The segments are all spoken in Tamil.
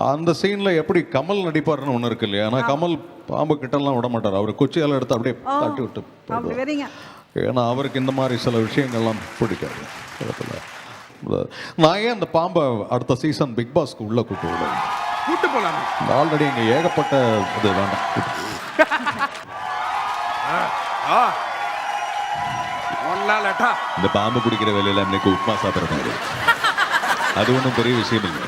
அந்த சீன்ல எப்படி கமல் நடிப்பாருன்னு ஒண்ணு இருக்கு இல்லையா? ஆனா கமல் பாம்பு கிட்டலாம் விட மாட்டார். அவர் குச்சியால எடுத்து அப்படியே தட்டி விட்டு போயிடுவார். ஏன்னா அவருக்கு இந்த மாதிரி சில விஷயங்கள்லாம் பிடிக்காது. நான் ஏன் அந்த பாம்பை அடுத்த சீசன் பிக் பாஸ்க்கு உள்ள கூட்டு போலாம். ஆல்ரெடி இங்க ஏகப்பட்ட இது வேண்டாம். இந்த பாம்பு குடிக்கிற வேலையில இன்னைக்கு உப்மா சாப்பிட்றது அது ஒன்றும் பெரிய விஷயம் இல்லை.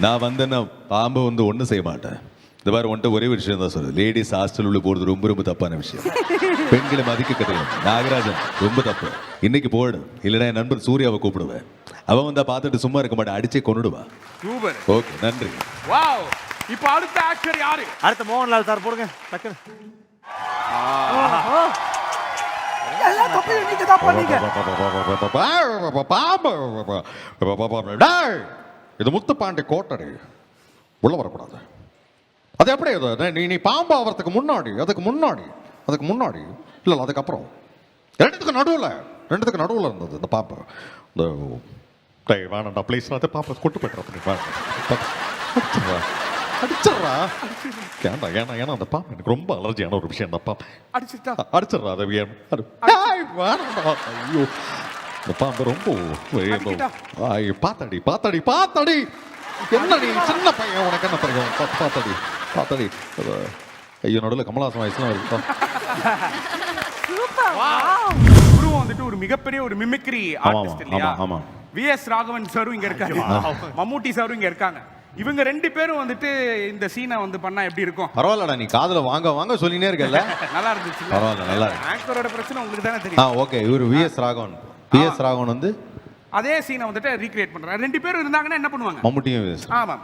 நான் வந்தேன்னா பாம்பு வந்து ஒன்றும் செய்ய மாட்டேன். இந்த மாதிரி ஒன்ட்டு ஒரே விஷயம் தான் சொல்லுது, லேடிஸ் ஹாஸ்டல் உள்ள போகிறது ரொம்ப ரொம்ப தப்பான விஷயம். பெண்களை மதிக்க கற்றுக்கணும். நாகராஜன் ரொம்ப தப்பு. இன்னைக்கு போயிடும், இல்லைன்னா என் நண்பர் சூர்யாவை கூப்பிடுவேன். அவன் வந்தா பார்த்துட்டு சும்மா இருக்க மாட்டேன், அடிச்சே கொண்டுடுவான். சூப்பர். ஓகே, நன்றி. வாவ். இப்போ அடுத்த ஆக்டர் யாரு? அடுத்த மோகன்லால் சார் போடுங்க டக்குனு. எல்லாம் தப்பு நீங்க தான் பண்ணீங்க. இது முத்துப்பாண்டி கோட்டடி, உள்ள வரக்கூடாது. அது எப்படி நீ பாம்பு ஆகிறதுக்கு முன்னாடி அதுக்கு முன்னாடி இல்லை அதுக்கப்புறம் ரெண்டுத்துக்கு நடுவில் இருந்தது இந்த பாம்பு. இந்த வேணாண்டா ப்ளீஸ், அது பாம்பை கொண்டு போய்ட்டு அடிச்சிடறா. ஏன்னா அந்த பாம்பு எனக்கு ரொம்ப அலர்ஜியான ஒரு விஷயம். அந்த பாம்பு அடிச்சிடறா. அதை ஐயோ, இந்த பாம்பு ரொம்ப பாத்தாடி என்ன நீ சின்ன பையன், உனக்கு என்ன தெரியும்? பாத்தாடி ஐயோ, நடுவில் கமலஹாசன் வயசுலாம் இருக்கா. குரு வந்துட்டு ஒரு மிகப்பெரிய ஒரு மிமிக்ரி ஆர்டிஸ்ட் இல்லையா? ஆமா. விஎஸ் ராகவன் சாரும் இங்க இருக்காரு, மம்முட்டி சாரும் இங்க இருக்காங்க. இவங்க ரெண்டு பேரும் வந்துட்டு இந்த சீனை வந்து பண்ணா எப்படி இருக்கும்? பரவாயில்லடா, நீ காதுல வாங்க சொல்லினே இருக்கல. நல்லா இருந்துச்சு. பரவாயில்ல, நல்லா இருக்கு. ஆங்கரோட பிரச்சனை உங்களுக்கு தானே தெரியும். ஓகே, இவர் விஎஸ் ராகவன் வந்து அதே சீனை வந்துட்டு ரீக்ரியேட் பண்றாங்க. ரெண்டு பேரும் இருந்தாங்கன்னா என்ன பண்ணுவாங்க? மம்முட்டியும் விஎஸ். ஆமா,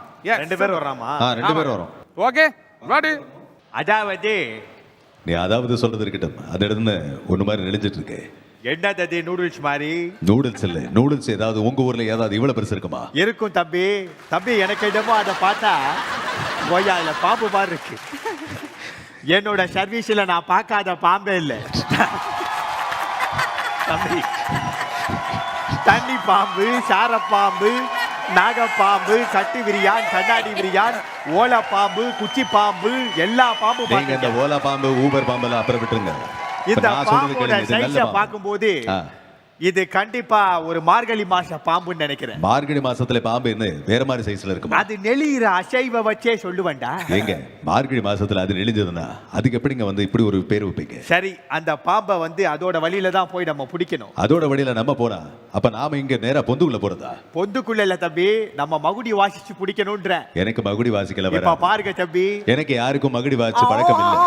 ரெண்டு பேரும் வராமா? ரெண்டு பேரும் வரும். ஓகே, வாடி. அதாவது நீ அதாவது சொல்றது இருக்கட்டும், அது எடுத்து ஒண்ணு மாதிரி நெளிஞ்சிட்டு இருக்கு. என்னது நூடுல்ஸ் மாதிரி? நூடுல்ஸ் இல்ல, நூடுல்ஸ் ஏதாவது உங்க ஊர்ல ஏதாவது இவ்வளவு பெருசு இருக்குமா? இருக்கும் தம்பி எனக்கு என்னமோ அதை பார்த்தா கோயா இல்ல பாம்பு மாதிரி இருக்கு. என்னோட சர்வீஸ்ல நான் பார்க்காத பாம்பே இல்லை தம்பி. தண்ணி பாம்பு, சார பாம்பு, நாகப்பாம்பு, கட்டு விரியான், கண்ணாடி விரியான், ஓலை பாம்பு, குச்சி பாம்பு, எல்லா பாம்பு. இந்த ஓலா பாம்பு, ஊபர் பாம்பு எல்லாம் அப்புறம் விட்டுருங்க. இந்த பாம்போட சைஸை பார்க்கும்போது இது கண்டிப்பா ஒரு மார்கழி மாச பாம்புன்னு நினைக்கிறேன். மார்கழி மாசத்துல பாம்பு என்ன வேற மாதிரி சைஸ்ல இருக்கும். அது நெளிகிற அசைவ வச்சே சொல்லுவேன்டா. ஏங்க, மார்கழி மாசத்துல அது நெளிஞ்சதுன்னா அதுக்கு எப்படிங்க வந்து இப்படி ஒரு பேர் வைப்பீங்க? சரி, அந்த பாம்பை வந்து அதோட வழியில தான் போய் நம்ம பிடிக்கணும். அதோட வழியில நம்ம போனா அப்ப நாம இங்க நேரா பொந்துக்குள்ள போறதா? பொந்துக்குள்ள இல்ல தம்பி, நம்ம மகுடி வாசிச்சு பிடிக்கணும்ன்ற. எனக்கு மகுடி வாசிக்கல. இப்ப பாருங்க தம்பி, எனக்கு யாருக்கும் மகுடி வாசிச்சு பழக்கம் இல்லை.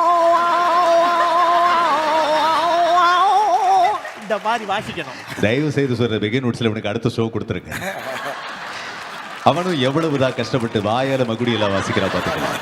இந்த மாதிரி வாசிக்கணும். தயவு செய்து சொல்ற பிகின் உட்ஸ்ல உனக்கு அடுத்த ஷோ கொடுத்துருங்க. அவனும் எவ்வளவுதான் கஷ்டப்பட்டு வாயால மகுடியெல்லாம் வாசிக்கிறா பாத்துக்கலாம்.